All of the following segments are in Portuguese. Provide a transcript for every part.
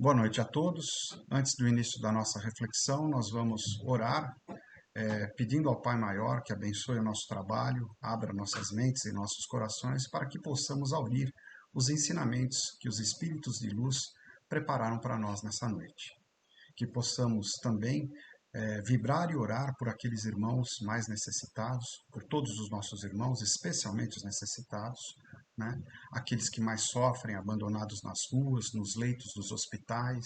Boa noite a todos. Antes do início da nossa reflexão, nós vamos orar, pedindo ao Pai Maior que abençoe o nosso trabalho, abra nossas mentes e nossos corações para que possamos ouvir os ensinamentos que os Espíritos de Luz prepararam para nós nessa noite. Que possamos também vibrar e orar por aqueles irmãos mais necessitados, por todos os nossos irmãos, especialmente os necessitados, né? Aqueles que mais sofrem, abandonados nas ruas, nos leitos dos hospitais,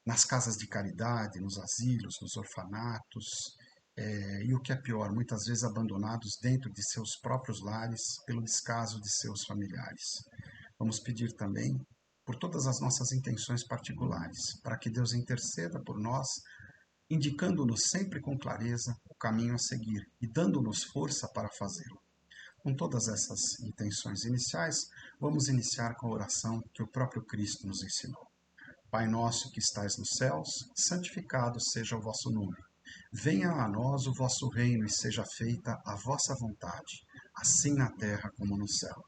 nas casas de caridade, nos asilos, nos orfanatos, e o que é pior, muitas vezes abandonados dentro de seus próprios lares pelo descaso de seus familiares. Vamos pedir também por todas as nossas intenções particulares, para que Deus interceda por nós, indicando-nos sempre com clareza o caminho a seguir e dando-nos força para fazê-lo. Com todas essas intenções iniciais, vamos iniciar com a oração que o próprio Cristo nos ensinou. Pai nosso que estais nos céus, santificado seja o vosso nome. Venha a nós o vosso reino e seja feita a vossa vontade, assim na terra como no céu.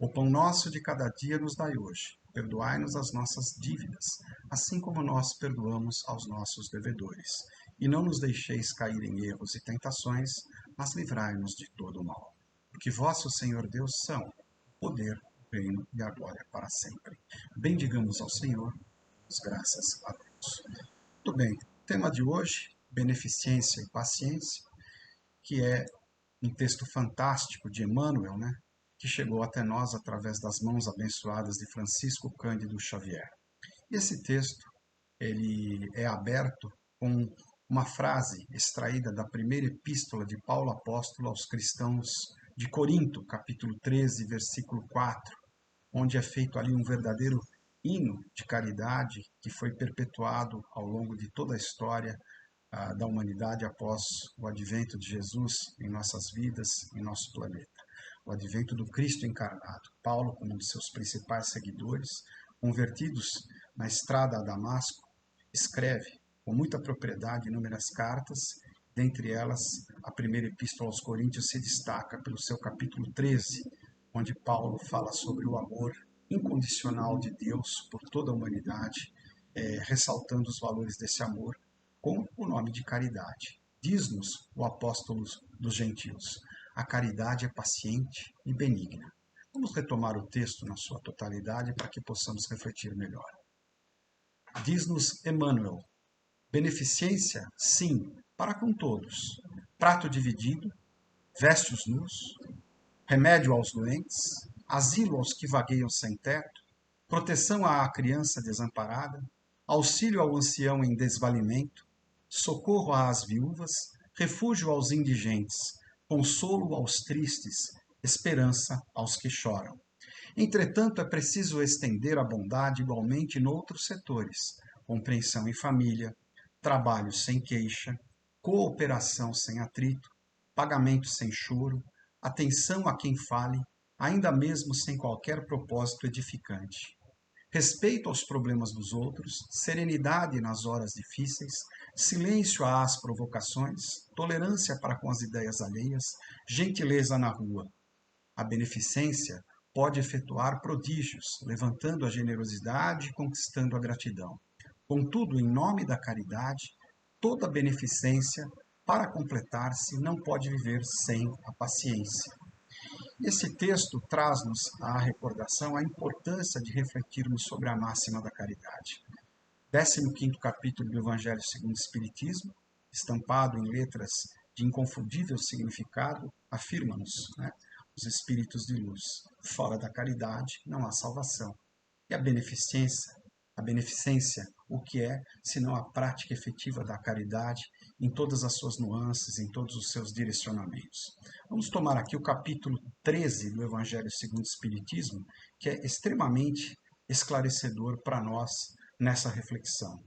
O pão nosso de cada dia nos dai hoje. Perdoai-nos as nossas dívidas, assim como nós perdoamos aos nossos devedores. E não nos deixeis cair em erros e tentações, mas livrai-nos de todo o mal. Porque vosso Senhor Deus são o poder, o reino e a glória para sempre. Bendigamos ao Senhor, graças a Deus. Muito bem, tema de hoje, beneficência e paciência, que é um texto fantástico de Emmanuel, né? Que chegou até nós através das mãos abençoadas de Francisco Cândido Xavier. E esse texto, ele é aberto com uma frase extraída da primeira epístola de Paulo Apóstolo aos cristãos de Corinto, capítulo 13, versículo 4, onde é feito ali um verdadeiro hino de caridade que foi perpetuado ao longo de toda a história da humanidade após o advento de Jesus em nossas vidas, em nosso planeta. O advento do Cristo encarnado. Paulo, como um de seus principais seguidores, convertidos na estrada a Damasco, escreve com muita propriedade inúmeras cartas, dentre elas a primeira epístola aos Coríntios se destaca pelo seu capítulo 13, onde Paulo fala sobre o amor incondicional de Deus por toda a humanidade, ressaltando os valores desse amor com o nome de caridade. Diz-nos o apóstolo dos gentios: a caridade é paciente e benigna. Vamos retomar o texto na sua totalidade para que possamos refletir melhor. Diz-nos Emmanuel: beneficência, sim, para com todos. Prato dividido, vestes nus, remédio aos doentes, asilo aos que vagueiam sem teto, proteção à criança desamparada, auxílio ao ancião em desvalimento, socorro às viúvas, refúgio aos indigentes, consolo aos tristes, esperança aos que choram. Entretanto, é preciso estender a bondade igualmente noutros setores: compreensão em família, trabalho sem queixa, cooperação sem atrito, pagamento sem choro, atenção a quem fale, ainda mesmo sem qualquer propósito edificante. Respeito aos problemas dos outros, serenidade nas horas difíceis, silêncio às provocações, tolerância para com as ideias alheias, gentileza na rua. A beneficência pode efetuar prodígios, levantando a generosidade e conquistando a gratidão. Contudo, em nome da caridade, toda beneficência, para completar-se, não pode viver sem a paciência. Esse texto traz-nos à recordação a importância de refletirmos sobre a máxima da caridade. 15º capítulo do Evangelho segundo o Espiritismo, estampado em letras de inconfundível significado, afirma-nos, os espíritos de luz: fora da caridade não há salvação. E a beneficência, o que é, senão a prática efetiva da caridade em todas as suas nuances, em todos os seus direcionamentos. Vamos tomar aqui o capítulo 13 do Evangelho segundo o Espiritismo, que é extremamente esclarecedor para nós nessa reflexão.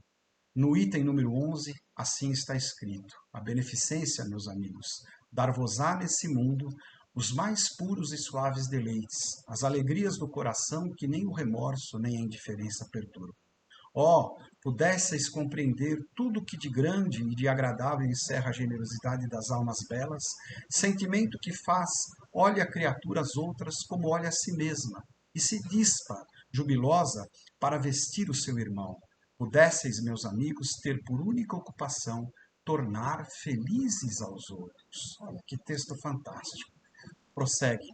No item número 11, assim está escrito: a beneficência, meus amigos, dar-vos-á nesse mundo os mais puros e suaves deleites, as alegrias do coração que nem o remorso nem a indiferença perturbam. Pudesseis compreender tudo que de grande e de agradável encerra a generosidade das almas belas, sentimento que faz, olha a criatura às outras como olha a si mesma, e se dispa jubilosa para vestir o seu irmão. Pudesseis, meus amigos, ter por única ocupação tornar felizes aos outros. Olha que texto fantástico. Prossegue.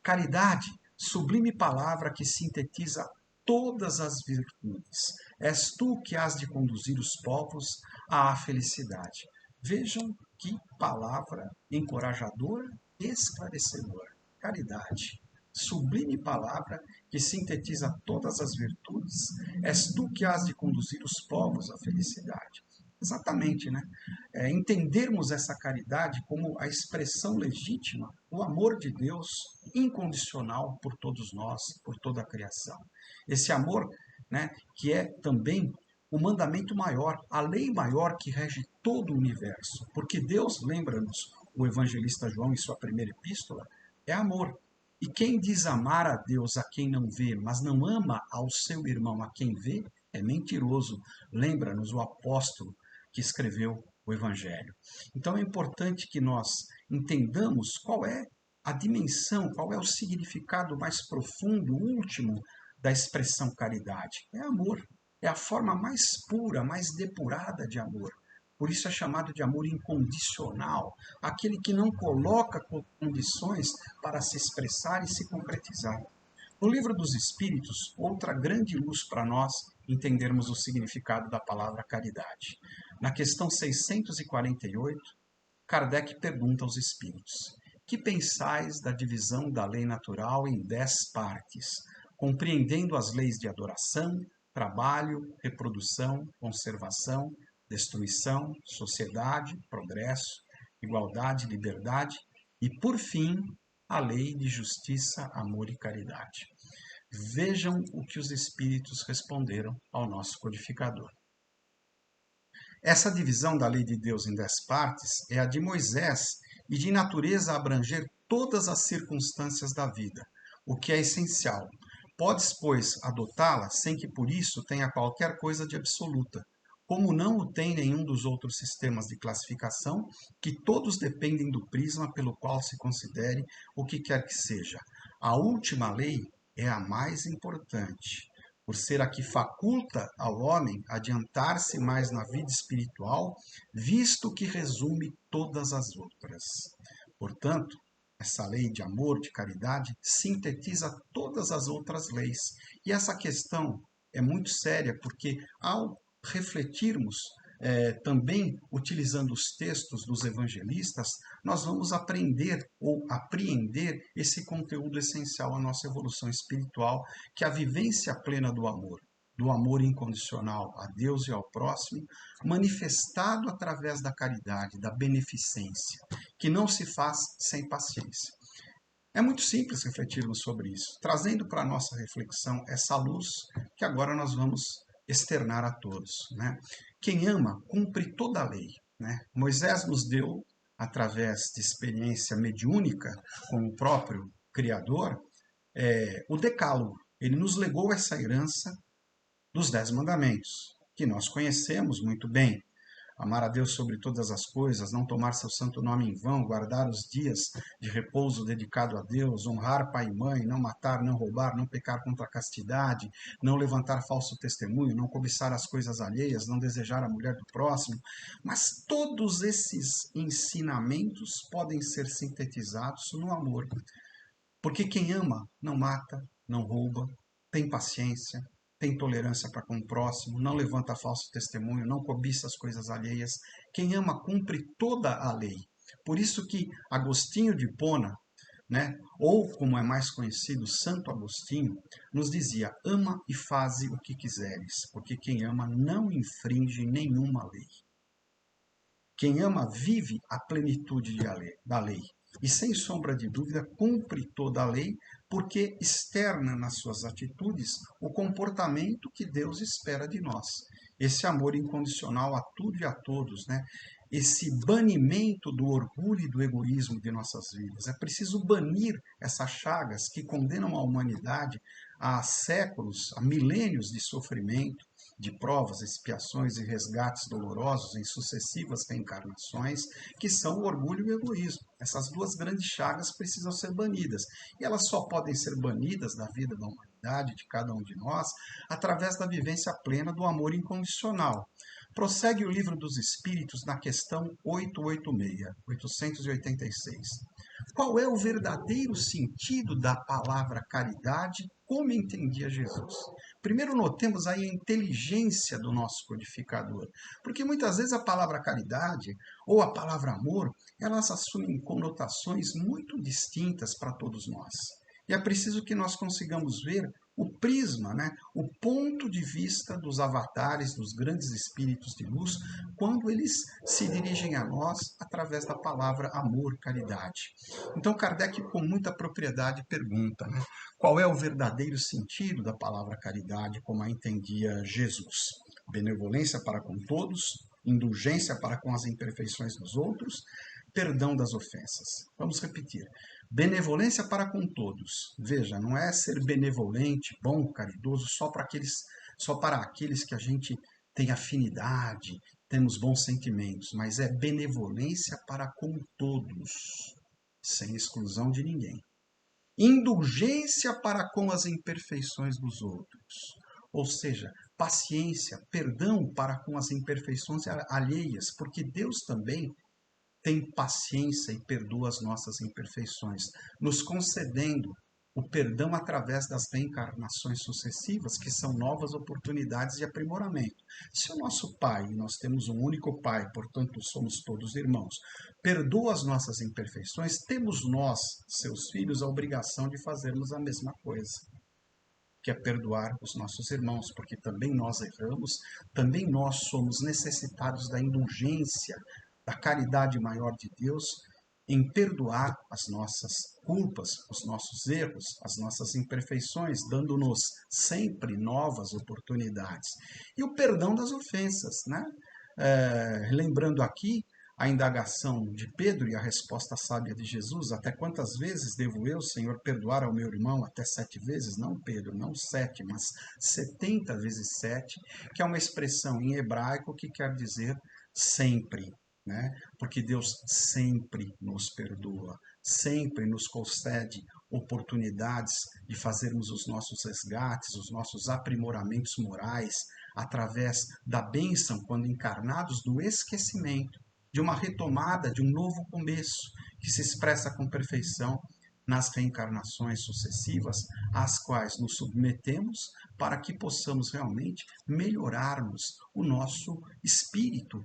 Caridade, sublime palavra que sintetiza todas as virtudes. És tu que has de conduzir os povos à felicidade. Vejam que palavra encorajadora e esclarecedora. Caridade, sublime palavra que sintetiza todas as virtudes. És tu que has de conduzir os povos à felicidade. Exatamente, né? Entendermos essa caridade como a expressão legítima do amor de Deus incondicional por todos nós, por toda a criação. Esse amor, né, que é também o mandamento maior, a lei maior que rege todo o universo. Porque Deus, lembra-nos o evangelista João em sua primeira epístola, é amor. E quem diz amar a Deus a quem não vê, mas não ama ao seu irmão a quem vê, é mentiroso. Lembra-nos o apóstolo que escreveu o Evangelho. Então é importante que nós entendamos qual é a dimensão, qual é o significado mais profundo, último da expressão caridade. É amor. É a forma mais pura, mais depurada de amor. Por isso é chamado de amor incondicional, aquele que não coloca condições para se expressar e se concretizar. No Livro dos Espíritos, outra grande luz para nós entendermos o significado da palavra caridade. Na questão 648, Kardec pergunta aos espíritos: que pensais da divisão da lei natural em 10 partes, compreendendo as leis de adoração, trabalho, reprodução, conservação, destruição, sociedade, progresso, igualdade, liberdade e, por fim, a lei de justiça, amor e caridade? Vejam o que os espíritos responderam ao nosso codificador. Essa divisão da lei de Deus em 10 partes é a de Moisés e de natureza a abranger todas as circunstâncias da vida, o que é essencial. Podes, pois, adotá-la sem que por isso tenha qualquer coisa de absoluta, como não o tem nenhum dos outros sistemas de classificação, que todos dependem do prisma pelo qual se considere o que quer que seja. A última lei é a mais importante, por ser a que faculta ao homem adiantar-se mais na vida espiritual, visto que resume todas as outras. Portanto, essa lei de amor, de caridade, sintetiza todas as outras leis. E essa questão é muito séria, porque ao refletirmos também utilizando os textos dos evangelistas, nós vamos aprender ou apreender esse conteúdo essencial à nossa evolução espiritual, que é a vivência plena do amor incondicional a Deus e ao próximo, manifestado através da caridade, da beneficência, que não se faz sem paciência. É muito simples refletirmos sobre isso, trazendo para a nossa reflexão essa luz que agora nós vamos externar a todos, né? Quem ama, cumpre toda a lei, né? Moisés nos deu, através de experiência mediúnica com o próprio Criador, o Decálogo. Ele nos legou essa herança dos 10 mandamentos, que nós conhecemos muito bem. Amar a Deus sobre todas as coisas, não tomar seu santo nome em vão, guardar os dias de repouso dedicado a Deus, honrar pai e mãe, não matar, não roubar, não pecar contra a castidade, não levantar falso testemunho, não cobiçar as coisas alheias, não desejar a mulher do próximo. Mas todos esses ensinamentos podem ser sintetizados no amor. Porque quem ama não mata, não rouba, tem paciência, tem tolerância para com o próximo, não levanta falso testemunho, não cobiça as coisas alheias. Quem ama cumpre toda a lei. Por isso que Agostinho de Hipona, né, ou como é mais conhecido, Santo Agostinho, nos dizia: ama e faze o que quiseres, porque quem ama não infringe nenhuma lei. Quem ama vive a plenitude da lei. E, sem sombra de dúvida, cumpre toda a lei, porque externa nas suas atitudes o comportamento que Deus espera de nós. Esse amor incondicional a tudo e a todos, né? Esse banimento do orgulho e do egoísmo de nossas vidas. É preciso banir essas chagas que condenam a humanidade a séculos, a milênios de sofrimento, de provas, expiações e resgates dolorosos em sucessivas reencarnações, que são o orgulho e o egoísmo. Essas duas grandes chagas precisam ser banidas. E elas só podem ser banidas da vida da humanidade individualidade de cada um de nós através da vivência plena do amor incondicional. Prossegue o Livro dos Espíritos na questão 886. Qual é o verdadeiro sentido da palavra caridade, como entendia Jesus? Primeiro notemos aí a inteligência do nosso codificador, porque muitas vezes a palavra caridade ou a palavra amor, elas assumem conotações muito distintas para todos nós. E é preciso que nós consigamos ver o prisma, né? O ponto de vista dos avatares, dos grandes espíritos de luz, quando eles se dirigem a nós através da palavra amor, caridade. Então Kardec, com muita propriedade, pergunta, né? Qual é o verdadeiro sentido da palavra caridade, como a entendia Jesus? Benevolência para com todos, indulgência para com as imperfeições dos outros, perdão das ofensas. Vamos repetir. Benevolência para com todos. Veja, não é ser benevolente, bom, caridoso só para aqueles que a gente tem afinidade, temos bons sentimentos, mas é benevolência para com todos, sem exclusão de ninguém. Indulgência para com as imperfeições dos outros. Ou seja, paciência, perdão para com as imperfeições alheias, porque Deus também tem paciência e perdoa as nossas imperfeições, nos concedendo o perdão através das reencarnações sucessivas, que são novas oportunidades de aprimoramento. Se o nosso Pai, e nós temos um único Pai, portanto somos todos irmãos, perdoa as nossas imperfeições, temos nós, seus filhos, a obrigação de fazermos a mesma coisa, que é perdoar os nossos irmãos, porque também nós erramos, também nós somos necessitados da indulgência, da caridade maior de Deus em perdoar as nossas culpas, os nossos erros, as nossas imperfeições, dando-nos sempre novas oportunidades. E o perdão das ofensas, né? Lembrando aqui a indagação de Pedro e a resposta sábia de Jesus: até quantas vezes devo eu, Senhor, perdoar ao meu irmão? Até 7 vezes? Não, Pedro, não 7, mas 70 vezes 7, que é uma expressão em hebraico que quer dizer sempre. Né? Porque Deus sempre nos perdoa, sempre nos concede oportunidades de fazermos os nossos resgates, os nossos aprimoramentos morais, através da bênção, quando encarnados, do esquecimento, de uma retomada, de um novo começo, que se expressa com perfeição nas reencarnações sucessivas, às quais nos submetemos, para que possamos realmente melhorarmos o nosso espírito,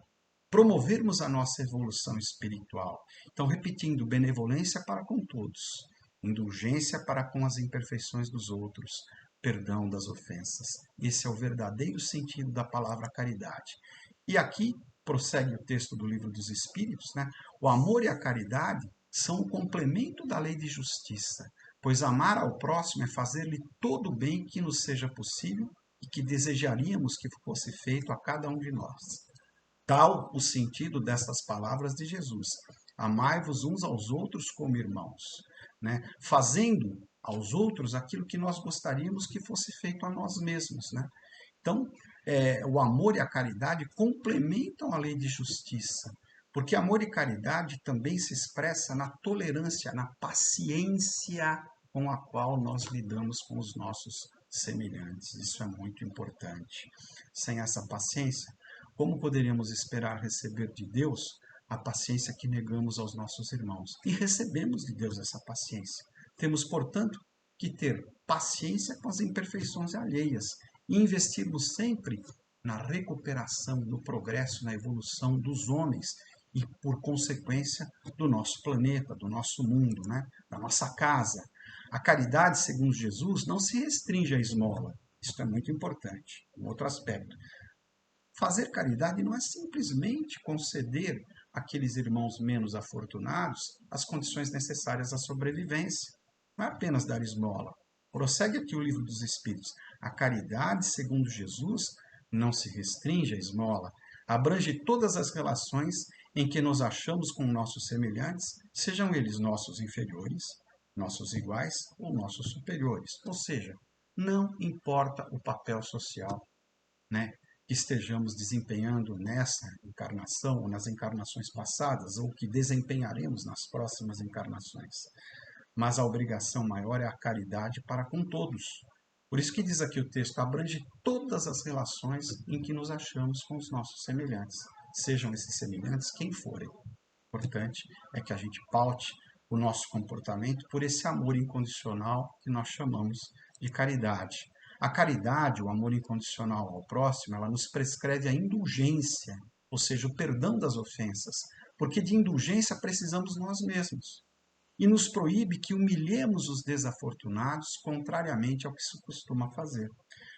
promovermos a nossa evolução espiritual. Então, repetindo, benevolência para com todos, indulgência para com as imperfeições dos outros, perdão das ofensas. Esse é o verdadeiro sentido da palavra caridade. E aqui, prossegue o texto do Livro dos Espíritos, né? O amor e a caridade são o complemento da lei de justiça, pois amar ao próximo é fazer-lhe todo o bem que nos seja possível e que desejaríamos que fosse feito a cada um de nós. Tal o sentido destas palavras de Jesus: amai-vos uns aos outros como irmãos, né? Fazendo aos outros aquilo que nós gostaríamos que fosse feito a nós mesmos, né? Então, o amor e a caridade complementam a lei de justiça, porque amor e caridade também se expressa na tolerância, na paciência com a qual nós lidamos com os nossos semelhantes. Isso é muito importante. Sem essa paciência, como poderíamos esperar receber de Deus a paciência que negamos aos nossos irmãos? E recebemos de Deus essa paciência. Temos, portanto, que ter paciência com as imperfeições alheias e investirmos sempre na recuperação, no progresso, na evolução dos homens e, por consequência, do nosso planeta, do nosso mundo, né? Da nossa casa. A caridade, segundo Jesus, não se restringe à esmola. Isso é muito importante. Um outro aspecto. Fazer caridade não é simplesmente conceder àqueles irmãos menos afortunados as condições necessárias à sobrevivência. Não é apenas dar esmola. Prossegue aqui o Livro dos Espíritos. A caridade, segundo Jesus, não se restringe à esmola. Abrange todas as relações em que nos achamos com nossos semelhantes, sejam eles nossos inferiores, nossos iguais ou nossos superiores. Ou seja, não importa o papel social, né, que estejamos desempenhando nessa encarnação ou nas encarnações passadas, ou que desempenharemos nas próximas encarnações. Mas a obrigação maior é a caridade para com todos, Por isso que diz aqui o texto, abrange todas as relações em que nos achamos com os nossos semelhantes. Sejam esses semelhantes quem forem. O importante é que a gente paute o nosso comportamento por esse amor incondicional que nós chamamos de caridade. A caridade, o amor incondicional ao próximo, ela nos prescreve a indulgência, ou seja, o perdão das ofensas, porque de indulgência precisamos nós mesmos. E nos proíbe que humilhemos os desafortunados, contrariamente ao que se costuma fazer.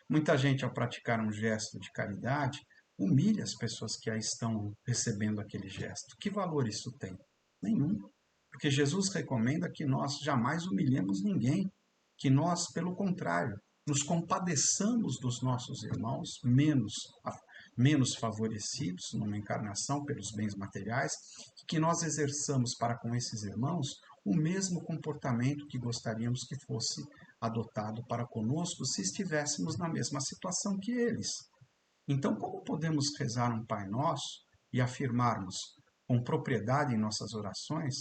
Muita gente, ao praticar um gesto de caridade, humilha as pessoas que aí estão recebendo aquele gesto. Que valor isso tem? Nenhum. Porque Jesus recomenda que nós jamais humilhemos ninguém, que nós, pelo contrário, nos compadeçamos dos nossos irmãos menos favorecidos numa encarnação pelos bens materiais, que nós exerçamos para com esses irmãos o mesmo comportamento que gostaríamos que fosse adotado para conosco se estivéssemos na mesma situação que eles. Então, como podemos rezar um Pai Nosso e afirmarmos com propriedade em nossas orações,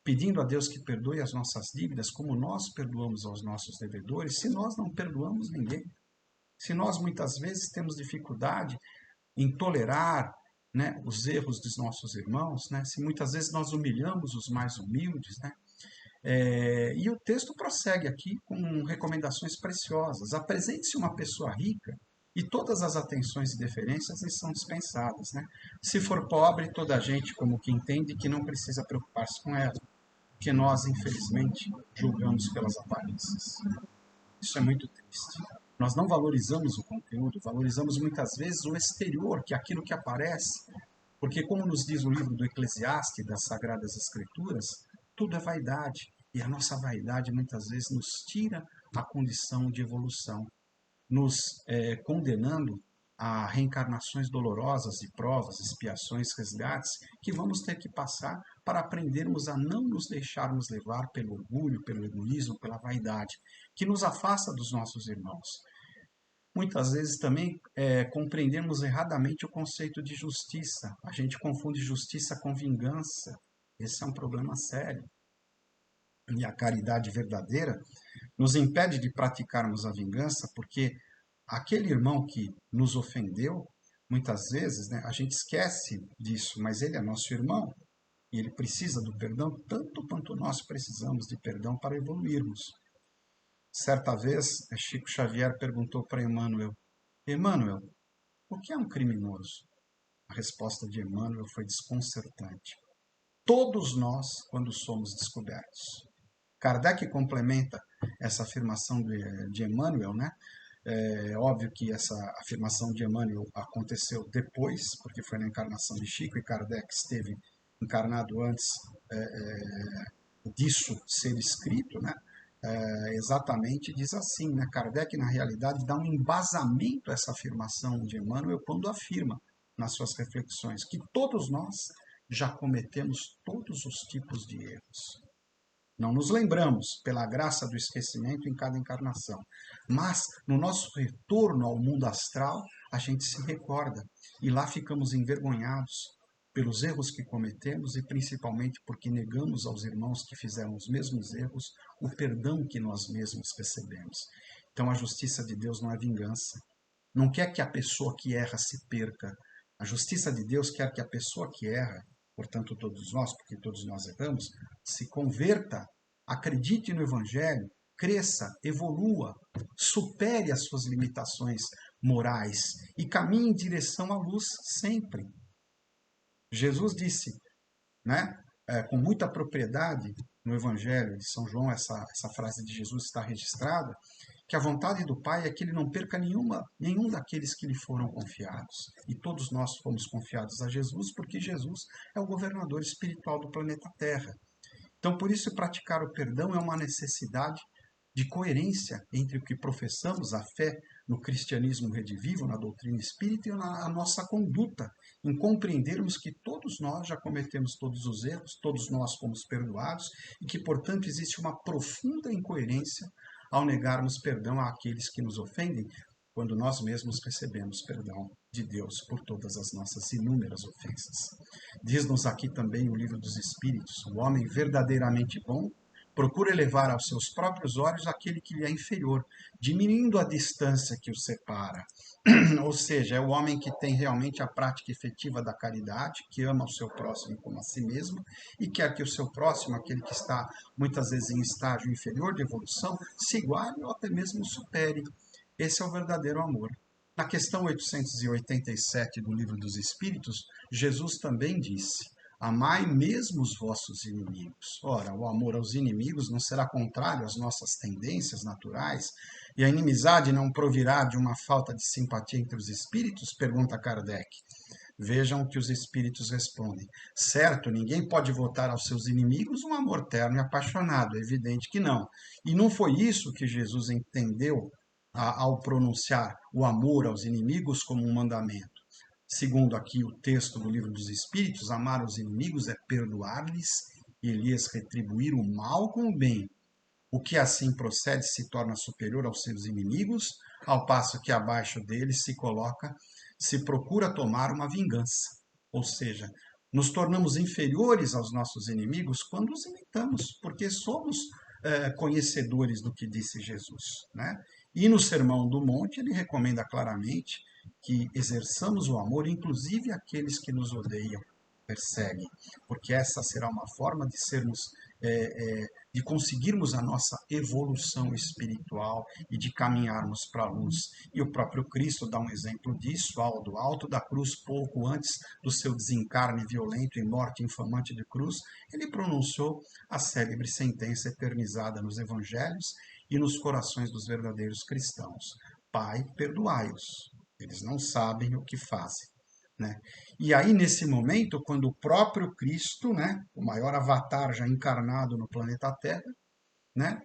pedindo a Deus que perdoe as nossas dívidas como nós perdoamos aos nossos devedores, se nós não perdoamos ninguém? Se nós muitas vezes temos dificuldade em tolerar, né, os erros dos nossos irmãos, né, se muitas vezes nós humilhamos os mais humildes, né, e o texto prossegue aqui com recomendações preciosas. Apresente-se uma pessoa rica e todas as atenções e deferências lhe são dispensadas. Né? Se for pobre, toda a gente como que entende que não precisa preocupar-se com ela, porque nós, infelizmente, julgamos pelas aparências. Isso é muito triste. Nós não valorizamos o conteúdo, valorizamos muitas vezes o exterior, que é aquilo que aparece, porque como nos diz o livro do Eclesiastes, das Sagradas Escrituras, tudo é vaidade. E a nossa vaidade muitas vezes nos tira a condição de evolução, nos condenando a reencarnações dolorosas de provas, expiações, resgates, que vamos ter que passar para aprendermos a não nos deixarmos levar pelo orgulho, pelo egoísmo, pela vaidade, que nos afasta dos nossos irmãos. Muitas vezes também compreendemos erradamente o conceito de justiça. A gente confunde justiça com vingança. Esse é um problema sério. E a caridade verdadeira nos impede de praticarmos a vingança, porque aquele irmão que nos ofendeu, muitas vezes, né, a gente esquece disso, mas ele é nosso irmão e ele precisa do perdão tanto quanto nós precisamos de perdão para evoluirmos. Certa vez, Chico Xavier perguntou para Emmanuel: Emmanuel, o que é um criminoso? A resposta de Emmanuel foi desconcertante. Todos nós, quando somos descobertos. Kardec complementa essa afirmação de Emmanuel, né? É óbvio que essa afirmação de Emmanuel aconteceu depois, porque foi na encarnação de Chico, e Kardec esteve encarnado antes disso ser escrito, né? Exatamente diz assim, né? Kardec, na realidade, dá um embasamento a essa afirmação de Emmanuel quando afirma, nas suas reflexões, que todos nós já cometemos todos os tipos de erros. Não nos lembramos, pela graça do esquecimento, em cada encarnação. Mas, no nosso retorno ao mundo astral, a gente se recorda. E lá ficamos envergonhados pelos erros que cometemos e principalmente porque negamos aos irmãos que fizeram os mesmos erros o perdão que nós mesmos recebemos. Então, a justiça de Deus não é vingança. Não quer que a pessoa que erra se perca. A justiça de Deus quer que a pessoa que erra, portanto todos nós, porque todos nós erramos, se converta, acredite no Evangelho, cresça, evolua, supere as suas limitações morais e caminhe em direção à luz sempre. Jesus disse, né, com muita propriedade no Evangelho de São João, essa frase de Jesus está registrada, que a vontade do Pai é que ele não perca nenhum daqueles que lhe foram confiados. E todos nós fomos confiados a Jesus, porque Jesus é o governador espiritual do planeta Terra. Então, por isso, praticar o perdão é uma necessidade de coerência entre o que professamos, a fé no cristianismo redivivo, na doutrina espírita, e a nossa conduta, em compreendermos que todos nós já cometemos todos os erros, todos nós fomos perdoados, e que, portanto, existe uma profunda incoerência ao negarmos perdão àqueles que nos ofendem, quando nós mesmos recebemos perdão de Deus por todas as nossas inúmeras ofensas. Diz-nos aqui também o livro dos Espíritos, o homem verdadeiramente bom procura elevar aos seus próprios olhos aquele que lhe é inferior, diminuindo a distância que o separa. Ou seja, é o homem que tem realmente a prática efetiva da caridade, que ama o seu próximo como a si mesmo, e quer que o seu próximo, aquele que está muitas vezes em estágio inferior de evolução, se iguale ou até mesmo supere. Esse é o verdadeiro amor. Na questão 887 do Livro dos Espíritos, Jesus também disse: amai mesmo os vossos inimigos. Ora, o amor aos inimigos não será contrário às nossas tendências naturais? E a inimizade não provirá de uma falta de simpatia entre os espíritos? Pergunta Kardec. Vejam o que os espíritos respondem. Certo, ninguém pode votar aos seus inimigos um amor terno e apaixonado, é evidente que não. E não foi isso que Jesus entendeu ao pronunciar o amor aos inimigos como um mandamento. Segundo aqui o texto do Livro dos Espíritos, amar os inimigos é perdoar-lhes e lhes retribuir o mal com o bem. O que assim procede se torna superior aos seus inimigos, ao passo que abaixo deles se procura tomar uma vingança. Ou seja, nos tornamos inferiores aos nossos inimigos quando os imitamos, porque somos conhecedores do que disse Jesus, né? E no Sermão do Monte ele recomenda claramente que exerçamos o amor, inclusive àqueles que nos odeiam, perseguem, porque essa será uma forma de sermos de conseguirmos a nossa evolução espiritual e de caminharmos para a luz. E o próprio Cristo dá um exemplo disso, do alto da cruz, pouco antes do seu desencarne violento e morte infamante de cruz, ele pronunciou a célebre sentença eternizada nos evangelhos e nos corações dos verdadeiros cristãos: Pai, perdoai-os, eles não sabem o que fazem. Né? E aí, nesse momento, quando o próprio Cristo, né, o maior avatar já encarnado no planeta Terra, né,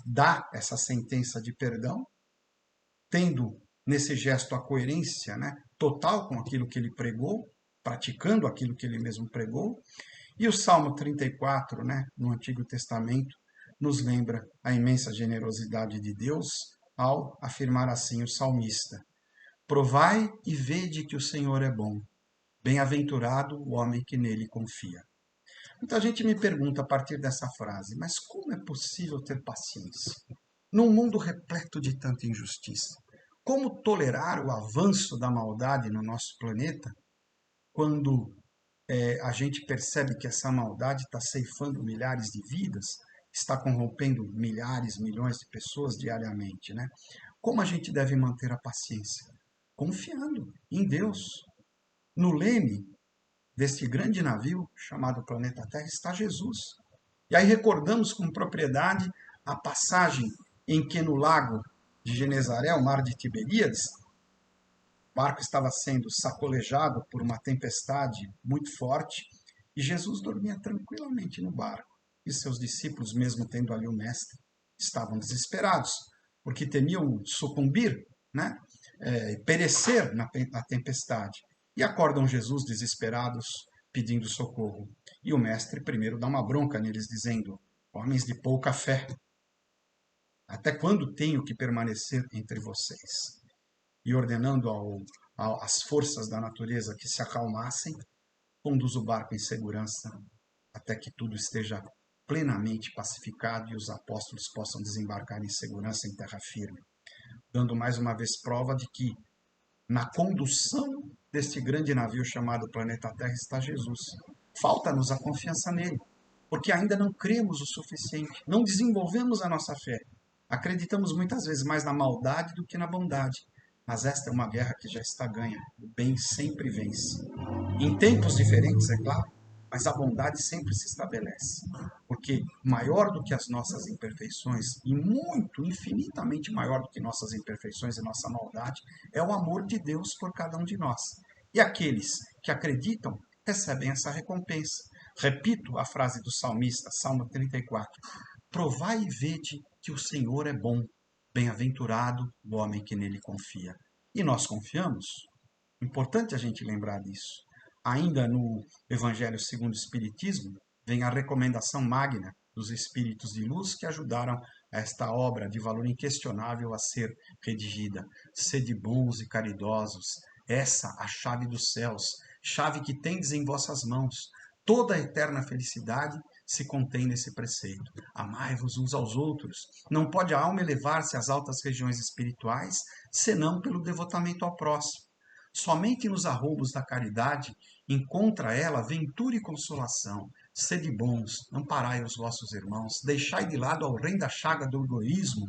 dá essa sentença de perdão, tendo nesse gesto a coerência, né, total com aquilo que ele pregou, praticando aquilo que ele mesmo pregou. E o Salmo 34, né, no Antigo Testamento, nos lembra a imensa generosidade de Deus ao afirmar assim o salmista: provai e vede que o Senhor é bom. Bem-aventurado o homem que nele confia. Muita gente me pergunta a partir dessa frase, mas como é possível ter paciência? Num mundo repleto de tanta injustiça, como tolerar o avanço da maldade no nosso planeta quando a gente percebe que essa maldade está ceifando milhares de vidas, está corrompendo milhares, milhões de pessoas diariamente, né? Como a gente deve manter a paciência? Confiando em Deus. No leme deste grande navio chamado planeta Terra está Jesus. E aí recordamos com propriedade a passagem em que no lago de Genezaré, o mar de Tiberíades, o barco estava sendo sacolejado por uma tempestade muito forte e Jesus dormia tranquilamente no barco. E seus discípulos, mesmo tendo ali o mestre, estavam desesperados, porque temiam sucumbir, né? Perecer na tempestade. E acordam Jesus desesperados, pedindo socorro. E o mestre primeiro dá uma bronca neles, dizendo: homens de pouca fé, até quando tenho que permanecer entre vocês? E ordenando às forças da natureza que se acalmassem, conduz o barco em segurança até que tudo esteja plenamente pacificado e os apóstolos possam desembarcar em segurança em terra firme, dando mais uma vez prova de que na condução deste grande navio chamado planeta Terra está Jesus. Falta-nos a confiança nele, porque ainda não cremos o suficiente, não desenvolvemos a nossa fé. Acreditamos muitas vezes mais na maldade do que na bondade. Mas esta é uma guerra que já está ganha. O bem sempre vence. Em tempos diferentes, é claro, mas a bondade sempre se estabelece. Porque maior do que as nossas imperfeições, e muito, infinitamente maior do que nossas imperfeições e nossa maldade, é o amor de Deus por cada um de nós. E aqueles que acreditam recebem essa recompensa. Repito a frase do salmista, Salmo 34. Provai e vede que o Senhor é bom. Bem-aventurado o homem que nele confia. E nós confiamos? Importante a gente lembrar disso. Ainda no Evangelho segundo o Espiritismo, vem a recomendação magna dos Espíritos de Luz que ajudaram esta obra de valor inquestionável a ser redigida. Sede bons e caridosos, essa a chave dos céus, chave que tendes em vossas mãos. Toda a eterna felicidade se contém nesse preceito. Amai-vos uns aos outros. Não pode a alma elevar-se às altas regiões espirituais, senão pelo devotamento ao próximo. Somente nos arroubos da caridade encontra ela ventura e consolação. Sede bons, amparai os vossos irmãos, deixai de lado a horrenda chaga do egoísmo.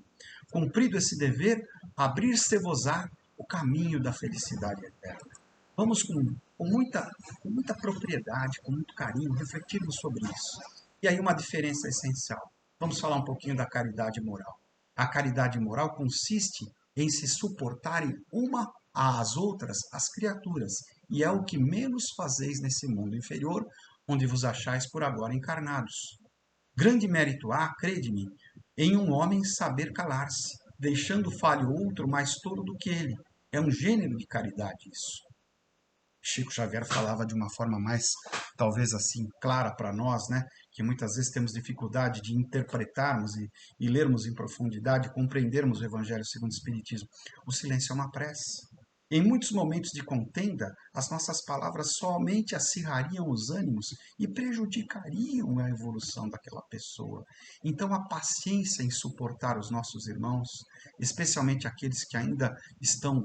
Cumprido esse dever, abrir-se-vos-á o caminho da felicidade eterna. Vamos com muita propriedade, com muito carinho, refletirmos sobre isso. E aí uma diferença essencial. Vamos falar um pouquinho da caridade moral. A caridade moral consiste em se suportarem uma às outras as criaturas, e é o que menos fazeis nesse mundo inferior, onde vos achais por agora encarnados. Grande mérito há, crede-me, em um homem saber calar-se, deixando falho outro mais tolo do que ele. É um gênero de caridade isso. Chico Xavier falava de uma forma mais, talvez assim, clara para nós, né? Que muitas vezes temos dificuldade de interpretarmos e lermos em profundidade, compreendermos o Evangelho segundo o Espiritismo. O silêncio é uma prece. Em muitos momentos de contenda, as nossas palavras somente acirrariam os ânimos e prejudicariam a evolução daquela pessoa. Então, a paciência em suportar os nossos irmãos, especialmente aqueles que ainda estão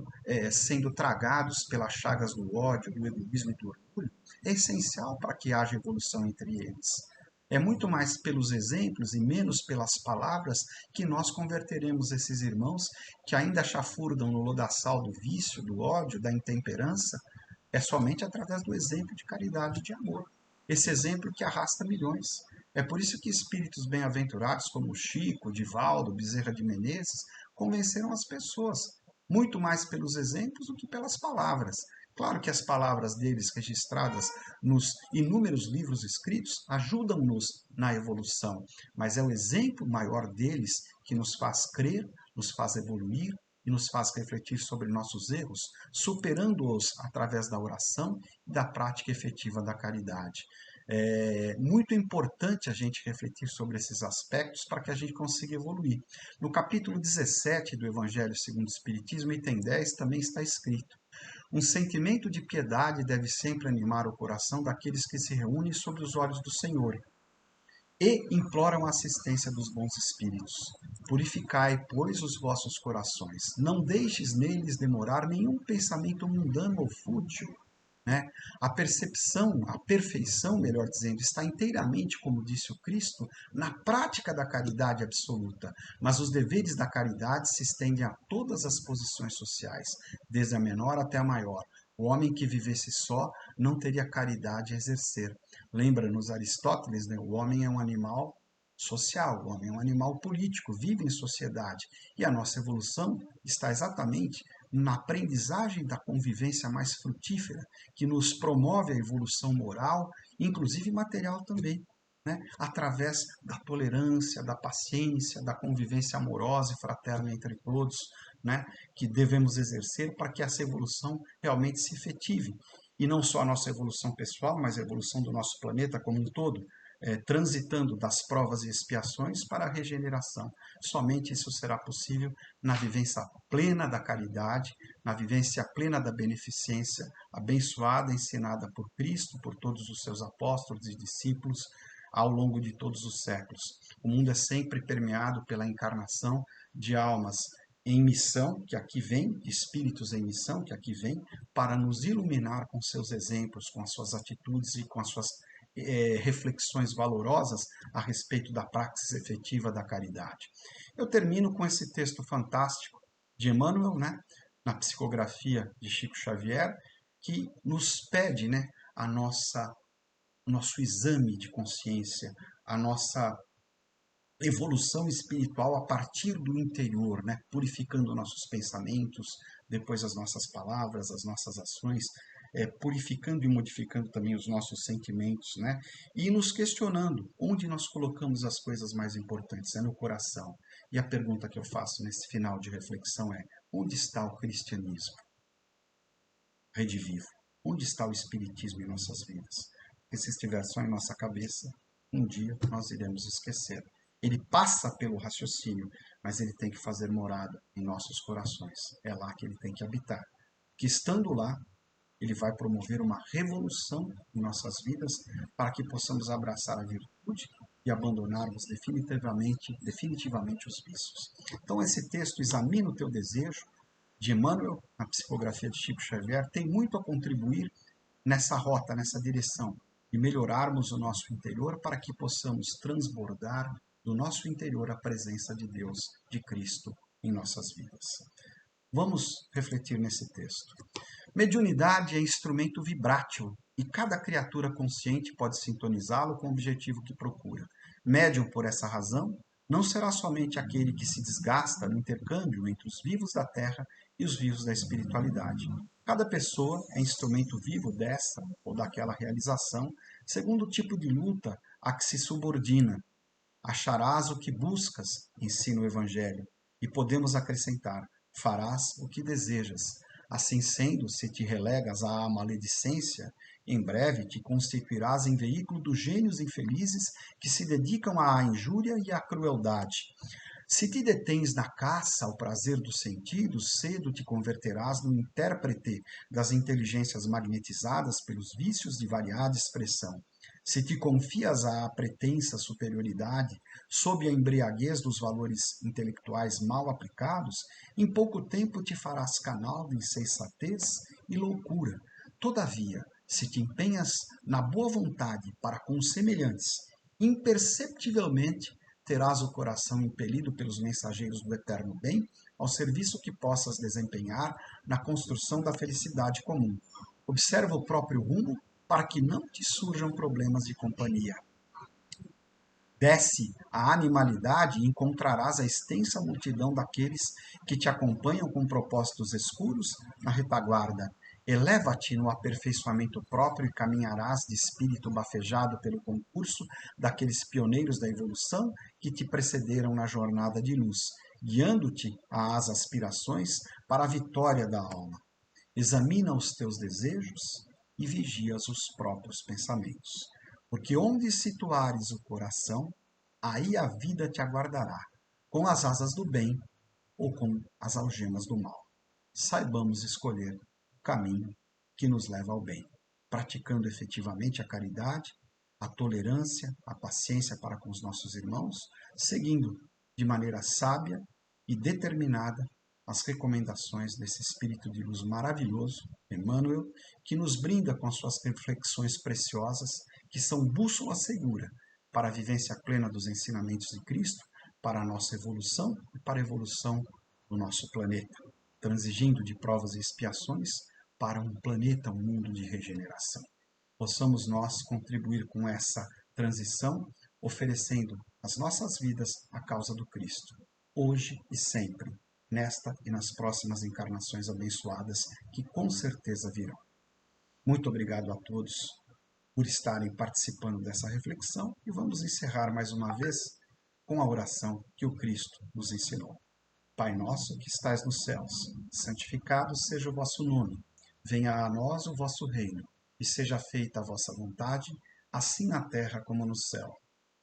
sendo tragados pelas chagas do ódio, do egoísmo e do orgulho, é essencial para que haja evolução entre eles. É muito mais pelos exemplos e menos pelas palavras que nós converteremos esses irmãos que ainda chafurdam no lodaçal do vício, do ódio, da intemperança. É somente através do exemplo de caridade e de amor. Esse exemplo que arrasta milhões. É por isso que espíritos bem-aventurados como Chico, Divaldo, Bezerra de Menezes convenceram as pessoas, muito mais pelos exemplos do que pelas palavras. Claro que as palavras deles, registradas nos inúmeros livros escritos, ajudam-nos na evolução, mas é o exemplo maior deles que nos faz crer, nos faz evoluir e nos faz refletir sobre nossos erros, superando-os através da oração e da prática efetiva da caridade. É muito importante a gente refletir sobre esses aspectos para que a gente consiga evoluir. No capítulo 17 do Evangelho segundo o Espiritismo, item 10, também está escrito: um sentimento de piedade deve sempre animar o coração daqueles que se reúnem sob os olhos do Senhor e imploram a assistência dos bons espíritos. Purificai, pois, os vossos corações. Não deixes neles demorar nenhum pensamento mundano ou fútil, né? A percepção, a perfeição, melhor dizendo, está inteiramente, como disse o Cristo, na prática da caridade absoluta. Mas os deveres da caridade se estendem a todas as posições sociais, desde a menor até a maior. O homem que vivesse só não teria caridade a exercer. Lembra-nos Aristóteles, né? O homem é um animal social, o homem é um animal político, vive em sociedade. E a nossa evolução está exatamente na aprendizagem da convivência mais frutífera, que nos promove a evolução moral, inclusive material também, né? Através da tolerância, da paciência, da convivência amorosa e fraterna entre todos, né? Que devemos exercer para que essa evolução realmente se efetive. E não só a nossa evolução pessoal, mas a evolução do nosso planeta como um todo, transitando das provas e expiações para a regeneração. Somente isso será possível na vivência plena da caridade, na vivência plena da beneficência, abençoada, ensinada por Cristo, por todos os seus apóstolos e discípulos, ao longo de todos os séculos. O mundo é sempre permeado pela encarnação de almas em missão, que aqui vem, de espíritos em missão, que aqui vem, para nos iluminar com seus exemplos, com as suas atitudes e com as suas reflexões valorosas a respeito da praxis efetiva da caridade. Eu termino com esse texto fantástico de Emmanuel, né, na psicografia de Chico Xavier, que nos pede, né, o nosso exame de consciência, a nossa evolução espiritual a partir do interior, né? Purificando nossos pensamentos, depois as nossas palavras, as nossas ações, purificando e modificando também os nossos sentimentos, né? E nos questionando onde nós colocamos as coisas mais importantes, é no coração. E a pergunta que eu faço nesse final de reflexão é: onde está o cristianismo? Redivivo. Onde está o espiritismo em nossas vidas? Porque se estiver só em nossa cabeça, um dia nós iremos esquecer. Ele passa pelo raciocínio, mas ele tem que fazer morada em nossos corações. É lá que ele tem que habitar. Que estando lá, ele vai promover uma revolução em nossas vidas para que possamos abraçar a virtude e abandonarmos definitivamente os vícios. Então, esse texto, Examina o Teu Desejo, de Emmanuel, na psicografia de Chico Xavier, tem muito a contribuir nessa rota, nessa direção, de melhorarmos o nosso interior para que possamos transbordar do nosso interior a presença de Deus, de Cristo, em nossas vidas. Vamos refletir nesse texto. Mediunidade é instrumento vibrátil e cada criatura consciente pode sintonizá-lo com o objetivo que procura. Médium, por essa razão, não será somente aquele que se desgasta no intercâmbio entre os vivos da terra e os vivos da espiritualidade. Cada pessoa é instrumento vivo dessa ou daquela realização, segundo o tipo de luta a que se subordina. Acharás o que buscas, ensina o Evangelho, e podemos acrescentar, farás o que desejas. Assim sendo, se te relegas à maledicência, em breve te constituirás em veículo dos gênios infelizes que se dedicam à injúria e à crueldade. Se te detens na caça ao prazer dos sentidos, cedo te converterás no intérprete das inteligências magnetizadas pelos vícios de variada expressão. Se te confias à pretensa superioridade, sob a embriaguez dos valores intelectuais mal aplicados, em pouco tempo te farás canal de insensatez e loucura. Todavia, se te empenhas na boa vontade para com os semelhantes, imperceptivelmente terás o coração impelido pelos mensageiros do eterno bem ao serviço que possas desempenhar na construção da felicidade comum. Observa o próprio rumo para que não te surjam problemas de companhia. Desce à animalidade e encontrarás a extensa multidão daqueles que te acompanham com propósitos escuros na retaguarda. Eleva-te no aperfeiçoamento próprio e caminharás de espírito bafejado pelo concurso daqueles pioneiros da evolução que te precederam na jornada de luz, guiando-te às aspirações para a vitória da alma. Examina os teus desejos e vigias os próprios pensamentos. Porque onde situares o coração, aí a vida te aguardará, com as asas do bem ou com as algemas do mal. Saibamos escolher o caminho que nos leva ao bem, praticando efetivamente a caridade, a tolerância, a paciência para com os nossos irmãos, seguindo de maneira sábia e determinada as recomendações desse Espírito de luz maravilhoso, Emmanuel, que nos brinda com as suas reflexões preciosas, que são bússola segura para a vivência plena dos ensinamentos de Cristo, para a nossa evolução e para a evolução do nosso planeta, transigindo de provas e expiações para um planeta, um mundo de regeneração. Possamos nós contribuir com essa transição, oferecendo as nossas vidas à causa do Cristo, hoje e sempre, nesta e nas próximas encarnações abençoadas que com certeza virão. Muito obrigado a todos por estarem participando dessa reflexão e vamos encerrar mais uma vez com a oração que o Cristo nos ensinou. Pai nosso que estais nos céus, santificado seja o vosso nome. Venha a nós o vosso reino e seja feita a vossa vontade, assim na terra como no céu.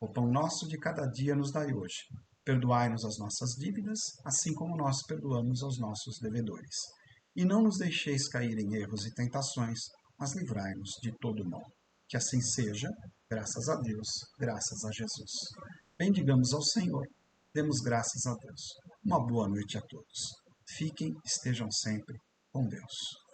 O pão nosso de cada dia nos dai hoje. Perdoai-nos as nossas dívidas, assim como nós perdoamos aos nossos devedores. E não nos deixeis cair em erros e tentações, mas livrai-nos de todo o mal. Que assim seja, graças a Deus, graças a Jesus. Bendigamos ao Senhor, demos graças a Deus. Uma boa noite a todos. Fiquem, estejam sempre com Deus.